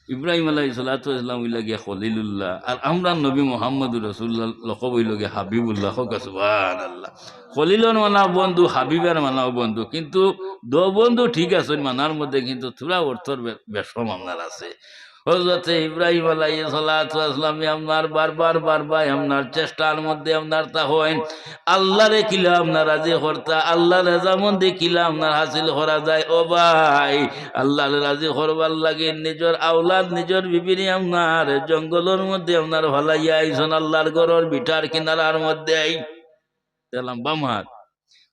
ইব্রাহিম আলাইহিস সালাতু ওয়াস সালাম হইলা গিয়া খলিলুল্লাহ, আর আমরা নবী মুহাম্মদুর রাসূলুল্লাহ লকব হইল গিয়া হাবিবুল্লাহ। হোক সুবহানাল্লাহ। খলিলর মানাও বন্ধু, হাবিবের মানাও বন্ধু, কিন্তু দো বন্ধু ঠিক আছে মানার মধ্যে, কিন্তু থোড়া অর্থর বেশম আপনার আছে। হযরতে ইব্রাহিম আলাইহিস সালাতু ওয়াস সালাম আপনার বারবার বারবার আপনার চেষ্টার মধ্যে আপনার তা হয় আল্লাহরে কিলা আপনার রাজি করতা, আল্লাহর রেজামন্দি কিলা আপনার হাসিল করা যায়। ও ভাই, আল্লাহর রাজি করবার লাগে নিজের আওলাদ নিজের বিবিনি আপনার জঙ্গলের মধ্যে আপনার ভালাইয়া আইসন, আল্লাহর গরর বিটার কিনারার মধ্যে আই দিলাম বাম হাত।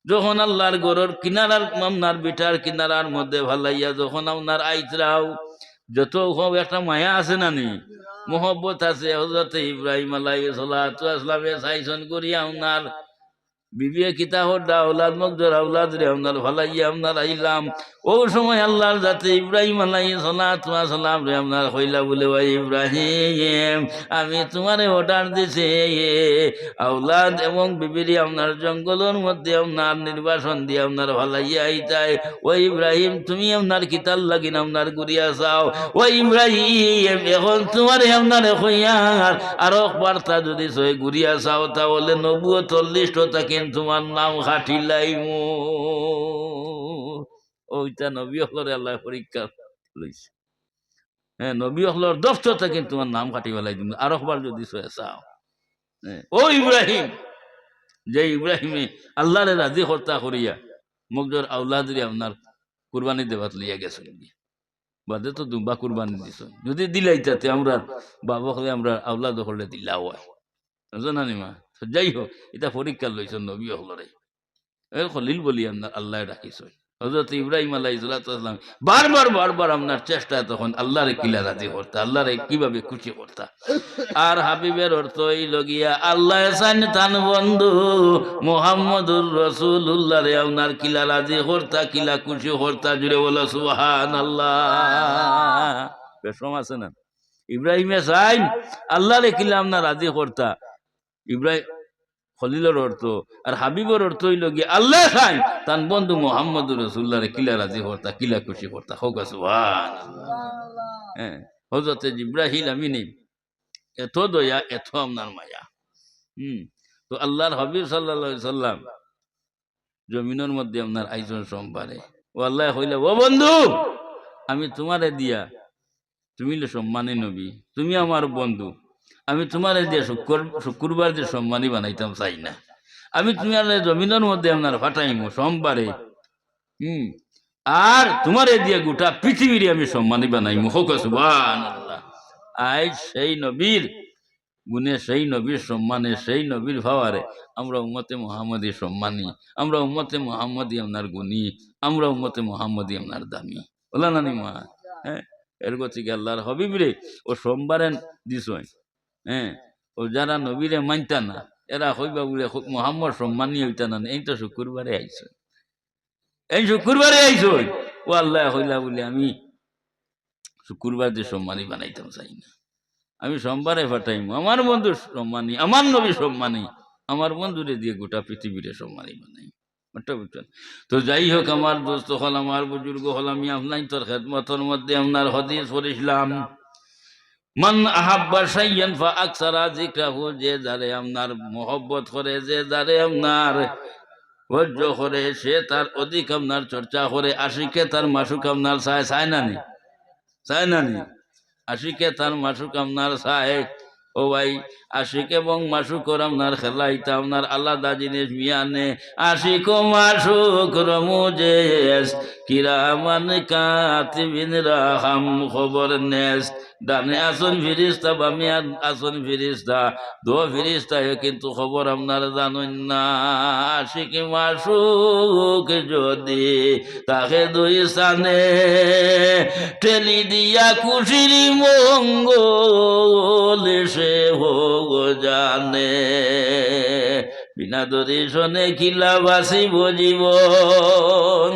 যখন আল্লাহর গরর কিনারার আপনার বিটার কিনারার মধ্যে ভালাইয়া যখন আপনার আইতরাও, যত একটা মায়া আছে না নি, মোহব্বত আছে। হযরত ইব্রাহিম আলাইহিস সালাতু ওয়াস সালামে চাইছন করিয়া আপনার বিবিয়ে কিতা হড্ডা আওলাদ মকদর আওলাদ রে আপনার ভালাইয়া আপনার আইলাম। ও সময় আল্লাহর জাতে ইব্রাহিম আলাইহিস সালাতু ওয়াস সালাম রে আপনার কইলা বলে, ভাই ইব্রাহিম, আমি তোমারে অর্ডার দিছি আওলাদ এবং বিবিরি আপনার জঙ্গলের মধ্যে আপনার নির্বাসন দিয়ে আপনার ভালাইয়া আইতাই। ও ইব্রাহিম, তুমি আপনার কিতাল লাগিন আপনার গুরিয়া চাও। ও ইব্রাহিম, এখন তোমারে আপনার কইয়ার আর বার্তা যদি সই গুরিয়া চাও, তাহলে 49টা থাকেন তোমার নাম খাটিলাইমু। ওইটা নবী হলরে আল্লাহ পরীক্ষা লইছে। হ্যাঁ, নবী হলর দফতর থেকে তোমার নাম কাটি ফেলাই দিন আর একবার যদি সয়ে চাও। ও ইব্রাহিম, যে ইব্রাহিমে আল্লাহরে রাজি হত্যা করিয়া মুগজর আউলাদরে আপনার কুরবানি দেবাত লইয়া গেছেন, বাদে তো দুম্বা কুরবানি দিছ, যদি দিলাইতাতে আমরা বাবা হলে আমরা আউলাদ হলে দিলা হয় জানানি মা। যাই হোক, এটা পরীক্ষা লইছ নবী হলরে খলিল বলি আপনার আল্লাহ রাখিস। হযরত ইব্রাহিম আলাইহিস সালাম বারবার বারবার আপনার চেষ্টা, তখন আল্লাহরে কিলা রাজি করতা, আল্লাহরে কিভাবে খুশি করতা। আর হাবিবের অর্থ এই লগিয়া আল্লাহ চান তান বন্ধু মুহাম্মদুর রাসূলুল্লাহ রে আপনার কিলা রাজি করতা, কিলা খুশি করতা। জুড়ে বলো সুবহানাল্লাহ। বেশম আছে না? ইব্রাহিমে চাই আল্লাহরে কিলা আপনার রাজি করতা, ইব্রাহিম খলিলের অর্থ। আর হাবিবর অর্থ হইল গিয়ে আল্লাহ খান তান বন্ধু মোহাম্মদুর রাসূলুল্লাহরে কিলা রাজি করতা, কিলা খুশি করতা। হোক সুবহানাল্লাহ। হ্যাঁ, হযরত জিবরাইল আমিন এত দয়া, এত আপনার মায়া। তো আল্লাহর হাবিব সাল্লাল্লাহু আলাইহি সাল্লাম জমিনের মধ্যে আপনার আইজন সোমবারে, ও আল্লাহ হইলা, ও বন্ধু, আমি তোমারে দিয়া, তুমি সম্মানী নবী, তুমি আমার বন্ধু, আমি তোমার দিয়ে শুক্রবার যে সম্মানী বানাইতাম চাই না, আমি তোমার জমিনের মধ্যে আপনার ফাটাইমো সোমবারে। আর তোমার দিয়ে গোটা পৃথিবীর আমি সম্মানী বানাইমো। হোক সুবহানাল্লাহ। আজ সেই নবীর গুণে, সেই নবীর সম্মানে, সেই নবীর ভাওয়ারে আমরা উম্মতে মুহাম্মদী সম্মানী, আমরা উম্মতে মুহাম্মদী আপনার গুণী, আমরা উম্মতে মুহাম্মদী আপনার দামি। বলা নানি মা? হ্যাঁ, এর গতিকে আল্লাহর হবিব রে ও সোমবারে দিস। হ্যাঁ, ও যারা নবীরে মানতা না, এরা হইবা বলে মোহাম্মদ সম্মানী হইতা না, এই তো শুক্রবারে আইস, এই শুক্রবারে আইস। ও আল্লাহ হইলা বলে আমি শুক্রবার যে সম্মানী বানাইতাম চাই না, আমি সোমবারে ফাটাইম। আমার বন্ধু সম্মানী, আমার নবী সম্মানী, আমার বন্ধুরে দিয়ে গোটা পৃথিবীরে সম্মানী বানাই। তো যাই হোক, আমার দোস্ত হল, আমার বুজুর্গ হল, আমি আপনার তোর খেদমতের মধ্যে আপনার হাদিস পড়িলাম, মান আহাব্বা শাইয়ান ফা আকসারা যিকরাহু, যে যারে আপনার মহব্বত করে, যে যারে আপনার সহ্য করে, সে তার অধিক আপনার চর্চা করে। আশিকে তার মাসুক আপনার চায়, চায় না নি? চায় না নি? আশিকে তার মাসুক আপনার চায়। ও ভাই, আশিক এবং মাসুকর আপনার খেলা ইতা আপনার আলাদা জিনিস মিয়ানে। আশিক ও মাসুক রমুজেস কিরামান কাতিবিন রাহাম খবর নেস। ডানে আসন ফিরিস্তা, বামে আসন ফিরিস্তা, দো ফিরিস্তা, কিন্তু খবর আপনার জানেন না। আশিক মাসুক যদি তাকে দুই স্থানে ঠেলি দিয়া খুশির মঙ্গল সে হোক জানে। বিনা দর্শনে খিলা বাসিব জীবন,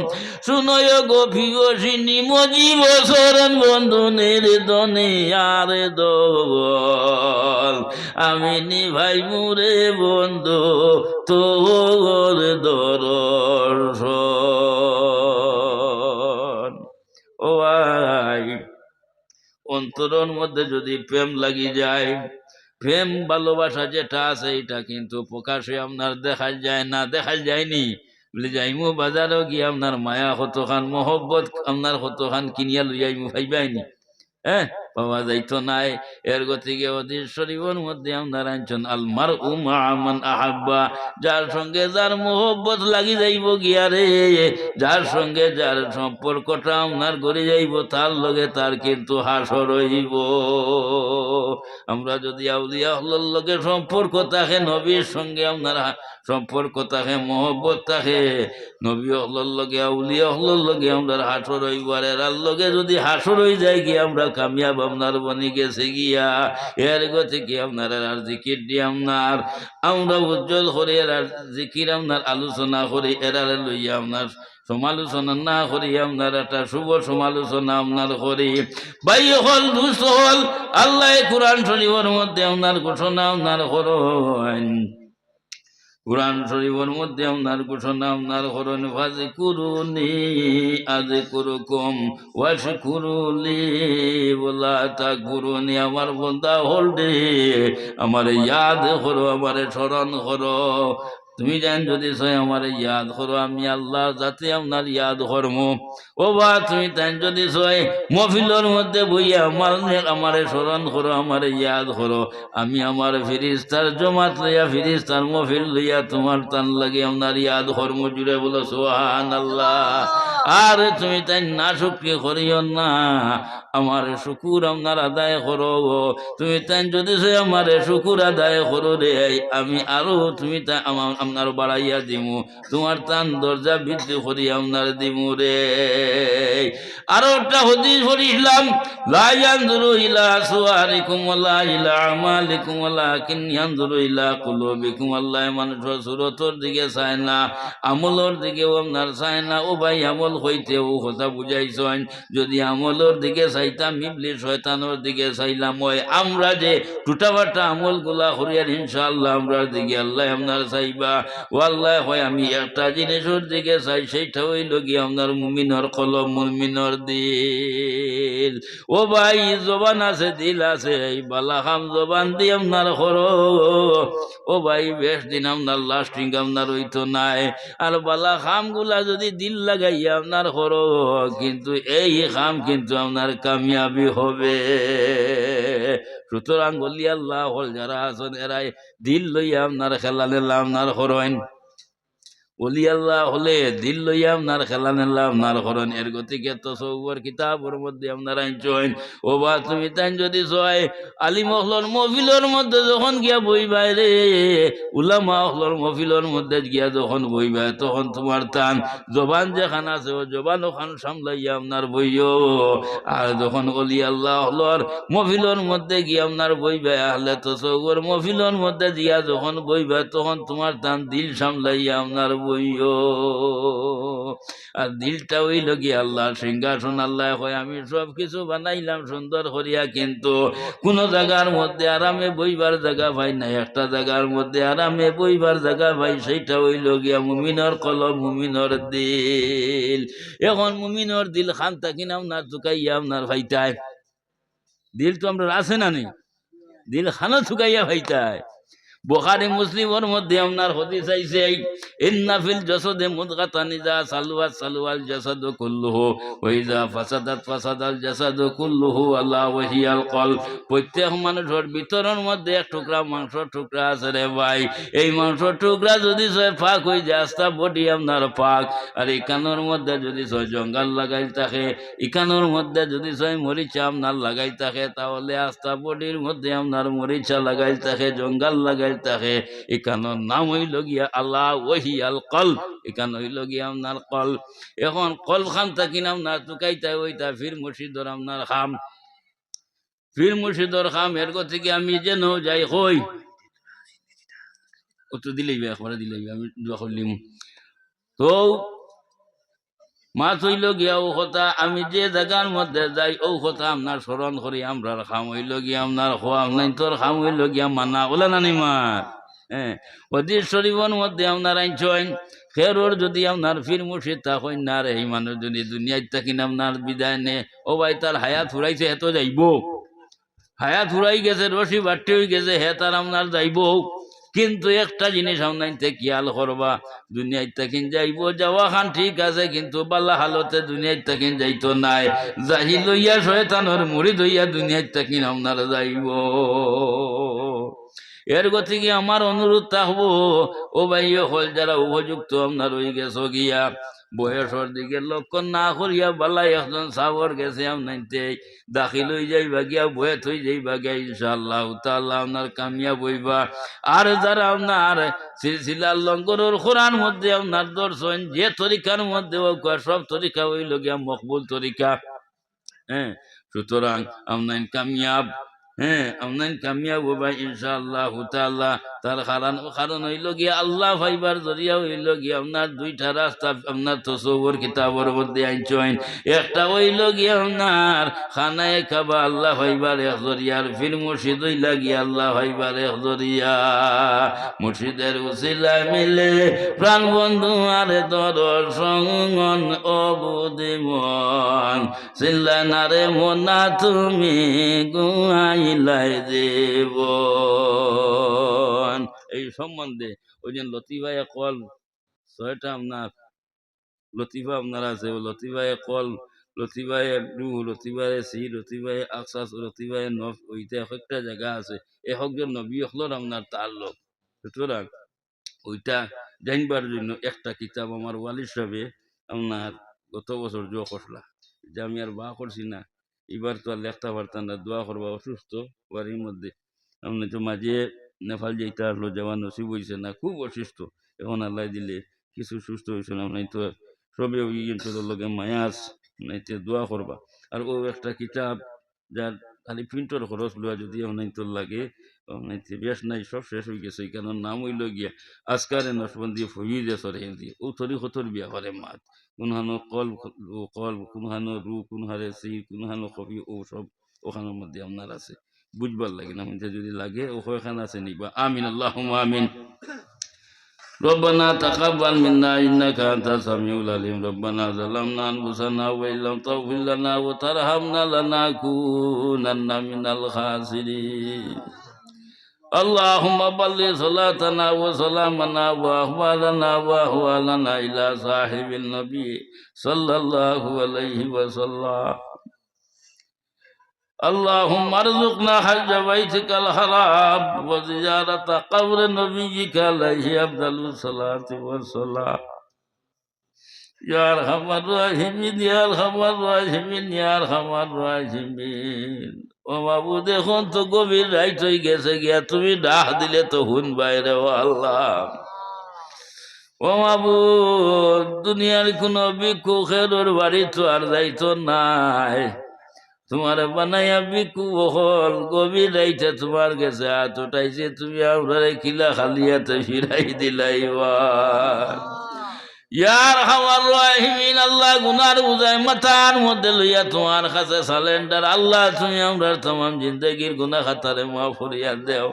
শুনয় গভীরসিনী মজিব শরণ বন্ধু নির্দনে আর দল। আমি নিভাই মুরে বন্ধু তোর দর্শন। ও ভাই, অন্তরের মধ্যে যদি প্রেম লাগি যায়, প্রেম ভালোবাসা যেটা আছে এটা কিন্তু প্রকাশে আপনার দেখা যায় না, দেখা যায়নি বলে যাইমু বাজারও গিয়ে আপনার মায়া কতখান মহব্বত আপনার কতখান কিনিয়া লইয়াইমু ভাইবাইনি, হ্যাঁ পাওয়া যাইতো নাই। এর গতিকে অধীর শরীফের মধ্যে আপনার আনছেন আল মারউ মা মান আহাব্বা, যার সঙ্গে যার মোহব্বত লাগি যাইব গিয়া রে, যার সঙ্গে যার সম্পর্কটা আপনার গড়ে যাইব তার লগে তার কিন্তু হাসর হইব। আমরা যদি আউলিয়া হলোর লগে সম্পর্ক থাকে, নবীর সঙ্গে আপনার সম্পর্ক থাকে, মোহব্বত থাকে, নবী হলোর লগে আউলিয়া হলোর লগে আমরা হাসর হইব। আর এরার লগে যদি হাসর হয়ে যায় গিয়া আমরা কামিয়াব আপনার বনি গেছে গিয়া। এর গতিকে আপনার আর জিকির দিয়ে আপনার আমরা উজ্জ্বল করে এরার জিকির আপনার আলোচনা করি, এরারে লইয়া আপনার সমালোচনা না করি, আপনার একটা শুভ সমালোচনা আপনার করি। ভাই হল দুস হল আল্লাহ কুরআন শরীফের মধ্যে আপনার ঘোষণা আপনার করেন, কুরআন শরীফের মধ্যে আপনার ঘোষণা আপনার করেন, ফাযকুরুনি আযকুরুকুম ওয়াশকুরুলি ওয়ালা তাকফুরুনি। আমার বান্দা হল রে, আমারে ইয়াদ করো, আমারে স্মরণ করো। তুমি জান যদি সয় আমার ইয়াদ করো, আমি আল্লাহ যাতে আপনার ইয়াদ করম। ও বা তুমি তাই যদি সয় মহফিলের মধ্যে বইয়া আমারে স্মরণ করো, আমারে ইয়াদ করো, আমি আমার ফিরিস্তার জমাত লইয়া ফিরিস্তার মহফিল লইয়া তোমার তান লাগে আপনার ইয়াদ করম। জুড়ে বলো সুবহানাল্লাহ। আর তুমি তাই না শুক্রি করিও না, আমার শুকুর আপনার আদায় করো। তুমি তাই যদি আমার শুকুর আদায় করো রে, আমি আরো তুমি তা আপনার বাড়াইয়া দিমু, তোমার তান দরজা বৃদ্ধি করি আপনার দিমু রে। আরো একটা হাদিস পড়িলাম, লা ইয়ানজুরু ইলা সুওয়ারিকুম ওয়ালা ইলা আমালিকুম ওয়ালাকিন ইয়ানজুরু ইলা কুলুবিকুম। আল্লাহ মানুষের সুরতর দিকে চায় না, আমলের দিকেও আপনার চায় না। ও ভাই আমল হইতে ও কথা বুঝাইছেন, যদি আমলের দিকে চাইতাম ইবলিস শয়তানের দিকে চাইলাম হয়। আমরা যে টুটাবাটা আমল গুলা করিয়ার ইনশাআল্লাহ আমরা দিকে আল্লাহ আপনার চাইবা। ও আল্লাহ হয় আমি একটা জিনিসের দিকে চাই, সেইটা হইল গিয়ে আপনার মুমিনের কলম, মুমিনের দিল। ও ভাই জবান আছে দিল আছে, এই বালা খাম জবান দিয়ে আপনার করো। ও ভাই বেশ দিন আপনার লাস্টিং আপনার হইতো নাই। আর বালা খাম গুলা যদি দিল লাগাইয়া আপনার করো, কিন্তু এই খাম কিন্তু আপনার কামিয়াবি হবে। সুতরাং বলি আল্লাহ হল যারা আছেন এরাই দিল লইয়া আপনার খেলা নেলা আপনার করেন। ওলি আল্লাহ হলে দিল লইয়া আপনার খেলা নেলা আপনার করেন। এর গতিকে তো সৌবর কিতাবের মধ্যে আপনার আইন। ও বা তুমি তাই যদি চয় আলিম হলর মহফিলের মধ্যে যখন গিয়া বইবাই রে, উলামা হলর মহফিলের মধ্যে গিয়া যখন বইবাই, তখন তোমার তান জবান যেখান আছে ও জবান ওখান সামলাইয়া আপনার বইও। আর যখন অলি আল্লাহ হলর মহফিলের মধ্যে গিয়া আপনার বইবাই, আহলে তো সৌবর মহফিলের মধ্যে গিয়া যখন বইবাই, তখন তোমার তান দিল সামলাইয়া আপনার বইও। আর দিলটা হইল কি আল্লাহর সিংহাসন। আল্লাহ হয় আমি সব কিছু বানাইলাম সুন্দর করিয়া, কিন্তু কোন জায়গার মধ্যে আরামে বইবার জায়গা পাই না। একটা জায়গার মধ্যে আরামে বইবার জায়গা পাই, সেইটা হইল গিয়া মুমিনের কলম, মুমিনের দিল। এখন মুমিনের দিল খান থাকিনা আপনার চুকাইয়া আপনার ভাইটায় দিল তো আমরা আছে না নেই, দিল খানা চুকাইয়া ভাইটায়। বুখারী মুসলিমের মধ্যে আপনার হাদিস আইছে, ইন্না ফিল জাসাদে মুদগাতান ইযা সালওয়াত সালওয়াল জাসাদু কুল্লুহু ওয়া ইযা ফাসাদাত ফাসাদাল জাসাদু কুল্লুহু আলা ওয়া হিয়াল কলব। প্রত্যেক মানুষের ভিতরের মধ্যে এক টুকরা মাংসের টুকরা আছে রে ভাই। এই মাংসের টুকরা যদি সয় ফাঁক হয়ে যায়, আস্তা বডি আপনার ফাঁক। আর এই কানের মধ্যে যদি সয় জঙ্গল লাগাই থাকে, ইকানোর মধ্যে যদি সয় মরিচা আপনার লাগাই থাকে, তাহলে আস্তা বডির মধ্যে আপনার মরিচা লাগাই থাকে, জঙ্গল লাগাই থাকে। এখানোর নাম হইল গিয়া আল্লাহ ওহি আল কলব, এখান হইল গিয়া আপনার কলব। এখন কলব খান থাকি না আপনার চুকাইতে ওইটা ফির মুর্শিদর আপনার খাম, ফির মুর্শিদর খাম। এর থেকে আমি যেন যাই হই ও তো দিলেই একবারে দিলেই আমি দোয়া করলিম। তো মা হইল গিয়া ও কথা আমি যে জায়গার মধ্যে যাই ও কথা আপনার স্মরণ করি। আমরা খাম হইল গিয়া আপনার খোয়া নাই, তোর খাম হইল গিয়া মানা বলে নানি মার হ্যাঁ, হদিস শরীফের মধ্যে আপনার আইনছেন খেরোর যদি আপনার ফির মুর্শিদ তা হইন না রে, এই মানুষ যদি দুনিয়ায় থাকি আপনার বিদায় নে, ও ভাই তার হায়াত ফুরাইছে এত যাইব, হায়াত ফুরাই গেছে, রশি বাট্টি হয়ে গেছে, হে তার আপনার যাইব। কিন্তু একটা জিনিস আপনাইতে খেয়াল করবা, দুনিয়ায় থাকেন যাইব, যাওয়া খান ঠিক আছে, কিন্তু বাল্লা হালতে দুনিয়ায় থাকেন যাইতো নাই, জাহিল লইয়া শয়তানোর মুড়ি ধইয়া দুনিয়ায় থাকেন আপনার যাইব। এর গতিকে আমার অনুরোধ থাকবো, ও ভাই হল যারা উপযুক্ত আপনার হয়ে গেছ গিয়া, বয়সের দিকে লক্ষ্য না করিয়া বালাই একজন সাবর গেছে আপনাইতে দাখিল হয়ে যাইবা গিয়া, বয়ে থই যাইবা গিয়া, ইনশাআল্লাহ তাআলা আপনার কামিয়াব হইবা। আর যারা আপনার সিলসিলার লঙ্গরের কোরআন মধ্যে আপনার দর্শন যে তরিকার মধ্যে সব তরিকা হইল গিয়া মকবুল তরিকা। হ্যাঁ, সুতরাং আপনার কামিয়াব, হ্যাঁ আপনার কামিয়াব হইবা ইনশাআল্লাহ তাআলা। তার কারণ হইল গিয়া আল্লাহ ভাইবার জরিয়া হইল গিয়া আপনার দুইটা রাস্তা আপনার তসব্বুর কিতাবের মধ্যে আইনছেন। একটা হইল গিয়া আপনার খানায়ে কাবা আল্লাহ ভাইবার এক জরিয়ার, ফির মুর্শিদ হইলা গিয়া আল্লাহ ভাইবার এক জরিয়া। মুর্শিদের উসিলা মিলে প্রাণ বন্ধু আরে দর্শন অবুদিমন, চিল্লা নারে মোনা তুমি গুয়াইলাই দেব। এই সম্বন্ধে ওই যে লতিফায়ে কল ছয়টা আপনার লতিফা আপনার আছে, লতিফায়ে কল, লতিফায়ে রু, লতিফায়ে সি, লতিফায়ে আকসাস, লতিফায়ে নফ, ওইটা একটা জায়গা আছে একজন নবী হলোর আপনার তার লোক। সুতরাং ওইটা জানবার জন্য একটা কিতাব আমার ওয়ালিদ সাহেবে আপনার গত বছর জোয়া করলা, যে আমি আর বা করছি না, এবার তো আর লেখতে পারতাম না, দোয়া করবা, অসুস্থ বাড়ির মধ্যে। আপনি তো মাঝে নেপাল যেতে আসলো, যাওয়া নসিব হয়েছে না, খুব অসুস্থ, এখন আল্লাহ দিলে কিছু সুস্থ হয়েছে না, নাই তো সবে ওই লগে মায়াস, নাইতে দোয়া করবা। আর ও একটা কিতাব যার খালি প্রিন্টর খরচ লওয়া যদি নাই তোর লাগে, নাইতে বেশ নাই, সব শেষ হয়ে গেছে। কেন নাম হইল গিয়া আজকারে নসবন্দি ফহিদে সরে হিন্দি, ও তরি হতর বিয়া করে মাত, কোনহানো কল কল, কোনহানো রু, কোনহারে সি, কোনহানো কবি, ও সব ওখানের মধ্যে আপনার আছে, বুঝবার লাগে না, যদি লাগে ও ওখানে আছে নিবা। আমিন আল্লাহুম্মা আমিন। ربنا تقبل منا إنك أنت السميع العليم. ربنا ظلمنا أنفسنا وإن لم تغفر لنا وترحمنا لنكونن من الخاسرين. اللهم بلغ صلاتنا وسلامنا وأحوالنا وأحوالنا إلى صاحب النبي صلى الله عليه وسلم. اللهم ارزقنا حج بيتك الحرام وزيارة قبر نبيك عليه أفضل الصلاة والسلام. يا أرحم الراحمين يا أرحم الراحمين يا أرحم الراحمين. ও বাবু দেখুন তো গভীর রাইত হয়ে গেছে গিয়া, তুমি ডাক দিলে তো হুন বাইরে, ও আল্লাহ। ও বাবু দুনিয়ার কোন ভিক্ষু খেরোর বাড়ি তো আর যাইতো নাই, তোমার বানাইয়া বিকু হল গভীর রাইতে তোমার কাছে হাত উঠাইছে, তুমি আমরা কিলা খালিয়াতে ফিরাই দিলাই। ইয়ার হাওয়ার রাহিমিন, আল্লাহ গুনার বুঝায় মাথার মধ্যে লইয়া তোমার কাছে সালেন্ডার। আল্লাহ তুমি আমরা তমাম জিন্দগির গুনাহ খাতারে মাফ করিয়া দেও।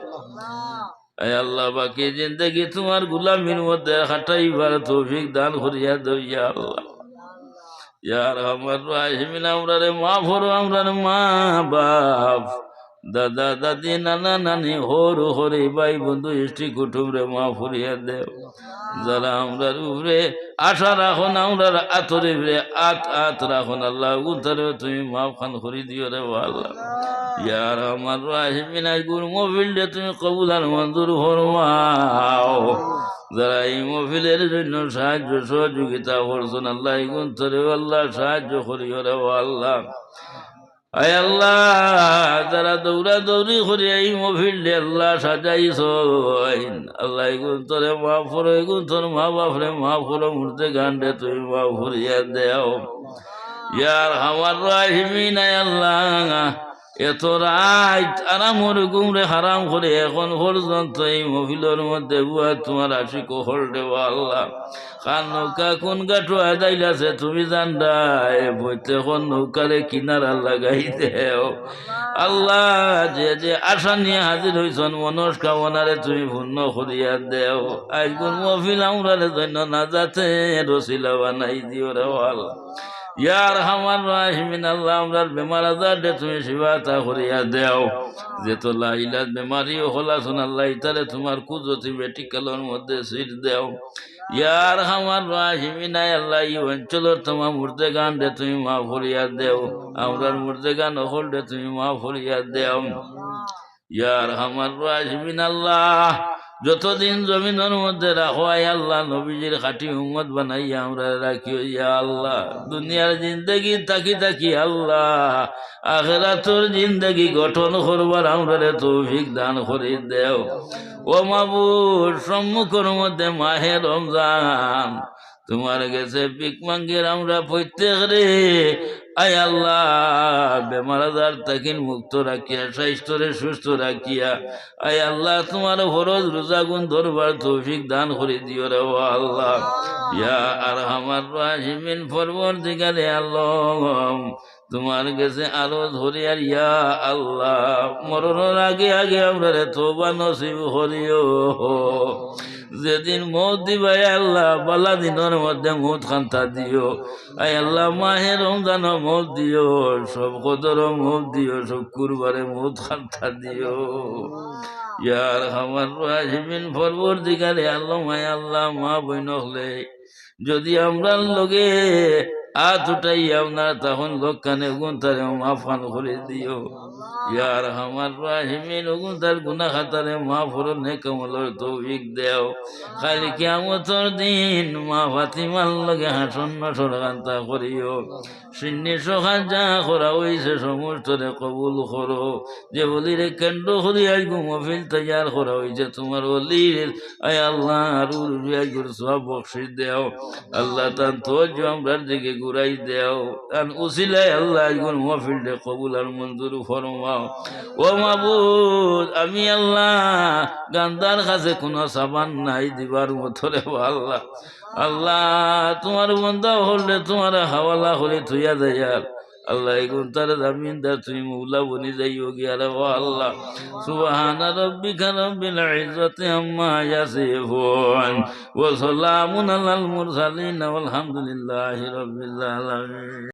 আয় আল্লাহ বাকি জিন্দগি তোমার গুলামির মধ্যে খাটাইবার তৌফিক দান করিয়া দেও ইয়া আল্লাহ। यार हमर राहिमिन আমরারে মা ভরো, আমরার মা বাপ, দাদা দাদি, নানা নানি, হরু হরে ভাই বন্ধু ইষ্টি কুটুম রে মা ফুরিয়া দেও। যারা আমরার উপরে আশা রাখো না, আমরার আতরে রে আত রাখো না, আল্লাহ উদ্ধারে তুমি মাফ খান করি দিও রে আল্লাহ। ইয়ার আমার রাহিমিন গুর মোবিলটা তুমি কবুল আর মঞ্জুর ফরমাও। যারা এই মহফিলের জন্য সাহায্য সহযোগিতা করছেন, আল্লাহ গুণ ধরে আল্লাহ সাহায্য করিও রে আল্লাহ। আয় আল্লাহ যারা দৌড়া দৌড়ি করে এই মহফিলটা আল্লাহ সাজাইছ, আল্লাহ গুণ তোরে মা ফর, গুণ তোর মা বাপরে মা ফর, মুহূর্তে গান্ডে তুমি মা ফরিয়া দেও। ইয়ার আমার রাহিমিন আয় আল্লাহ এত রাত আরামর গুমরে হারাম করে এখন পর্যন্ত এই মহিলার মধ্যে বুয়া তোমার আশিক হল দেওয়া আল্লাহ খান নৌকা কোন গাঠো আদাইলাছে তুমি জানডাই বইতে কোন নৌকারে কিনারা লাগাই দেও আল্লাহ যে যে আশা নিয়ে হাজির হইছন মনস্কামনারে তুমি পূর্ণ করিয়া দেও আজগুন মহিল আমরারে জন্য না যাতে রসিলা বানাই দিও রে আল্লাহ ইয়ার হামার রাহিমিন আল্লাহ আমরার বেমার আজার দে তুমি শিবাতা করিয়া দেও যে তো লাইলাত বেমারিও হলাছন আল্লাহ ইতারে তোমার কুদরতি মেডিকেলের মধ্যে সিট দেও ইয়ার হামার রাহিমিন আল্লাহ এই অঞ্চলের তোমার মুর্দে গান দে তুমি মা ভরিয়া দেও আমরার মুর্দে গান হল দে তুমি মা ভরিয়া দেও ইয়ার হামার রাহিমিন আল্লাহ যতদিন জমিনের মধ্যে রাখো আয় আল্লাহ নবীজির খাঁটি উম্মত বানাইয়া আমরা রাখিও ইয়া আল্লাহ দুনিয়ার জিন্দগি তাকি তাকি আল্লাহ আখিরাতের জিন্দগি গঠন করবার আমরা তৌফিক দান করে দেও ও মাবুদ সম্মুখের মধ্যে মাহে রমজান তোমার গেছে ভিক মাঙ্গের আমরা প্রত্যেক রে আয় আল্লাহ বেমার আজার তাকিন মুক্ত রাখিয়া স্বাস্থ্যরে সুস্থ রাখিয়া আয় আল্লাহ তোমার ফরজ রোজা গুণ ধরবার তৌফিক দান করে দিও রে ও আল্লাহ ইয়া আরহামার রাহিমিন পরবর্তীকালে আল্লাহ তোমার কাছে আরো ধরে আর ইয়া আল্লাহ মরণের আগে আগে আমরা তওবা নসিব করিও যেদিন মৌত দিবাই আল্লাহ বালা দিনের মধ্যে মৌত খান্তা দিও আয় আল্লাহ মাহে রমজান মৌত দিও সব কদর মৌত দিও সব কুরবারে মৌত খান্তা দিও ইয়ার আমার রাহিমিন পরবর্তীকালে আল্লাহ মায় আল্লাহ মা বইন হলে যদি আমরা লগে হাত উঠাই আপনার তখন লোকখানে গুণ তারে মাফান করে দিও ইয়ার আমার রাহিমিন ওগুন তার গুনা খাতারে মা ফরন নে কমলর তৌফিক দেও খালি কিয়ামতর দিন মা ফাতিমার লগে হাসন নসর কান্তা করিও সিন্নি সখা যা করা হইছে সমস্ত রে কবুল করো যে বলিরে কেন্দ্র করি আজ মফিল তৈয়ার করা হয়েছে তোমার অলির আয় আল্লাহ আরুর বিয়াগুর সব বকশিস দেও আল্লাহ তান তো আমরার দিকে ঘুরাই দেও তান উসিলাই আল্লাহ আজগুন মফিল দে কবুল আর মঞ্জুর ফরমাও ও মাবুদ আমি আল্লাহ গান্দার কাছে কোনো সাবান নাই দিবার মতো রে আল্লাহ আল্লাহ তোমার বন্ধা হলে তোমার হাওয়ালা হলে থুইয়া দেয়ার আল্লাহ এগুন তার জামিনদার তুমি মৌলা বনি যাইও গিয়া রে ও আল্লাহ সুবহানা রাব্বিকা রাব্বিল ইজ্জাতি আম্মা ইয়াসিফুন ওয়া সালামুন আলাল মুরসালিন ওয়াল হামদুলিল্লাহি রাব্বিল আলামিন।